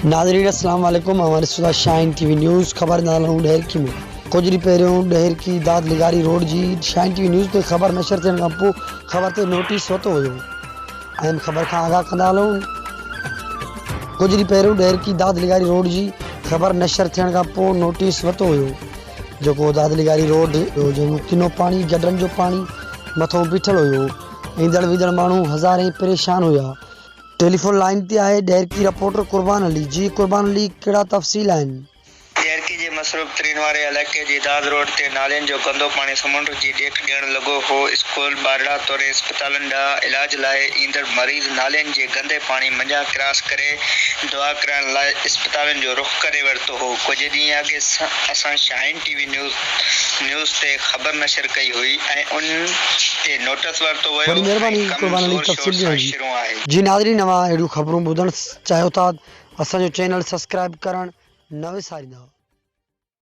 नाज़रीन अस्सलाम वालेकुम। हमारे सुधा शाइन टीवी न्यूज़ खबर नालूं ॾेरकी में कुछ ॾींहं पहिरियों ॾेरकी दाद लिगारी रोड जी शाइन टीवी न्यूज़ ते ख़बर नशर थियण खां पोइ ख़बर ते नोटिस वरितो हुयो। अहम ख़बर खां आगाह कंदा हलूं। कुछ ॾींहं पहिरियों ॾेरकी दाद लिगारी रोड जी ख़बर नशर थियण खां पोइ नोटिस वरितो हुयो जेको दाद लिगारी रोड जंहिंमें किनो पाणी गडरनि जो पाणी मथो बीठल हुयो। ईंदड़ वींदड़ माण्हू हज़ारे परेशान हुआ। टेलीफोन लाइन ते आहे ॾेरकी रिपोर्टर कुर्बान अली। जी कुर्बान अली, कहिड़ा तफ़सील आहिनि? ॾेरकी जे मसरूफ़ तरीन वारे इलाइक़े जी दाद रोड ते नालियुनि जो गंदो पाणी समुंड जी ॾेख ॾियण लॻो हो। स्कूल ॿारड़ा तौरे अस्पतालनि ॾांहुं इलाज लाइ ईंदड़ मरीज़ नालियुनि जे गंदे पाणी मंझां क्रॉस करे दुआ कराइण लाइ अस्पतालनि जो रुख़ करे वरितो हो। कुझु ॾींहं अॻु असां शाइन टीवी न्यूज़ ते ख़बर नशर कई हुई ऐं उन ते नोटिस वरितो वियो। बड़ी महिरबानी कुर्बान अली तफ़सील ॾियण जी। जी नाज़रीन, अहिड़ियूं ख़बरूं ॿुधणु चाहियो था असांजो चैनल सब्सक्राइब करणु न विसारींदा।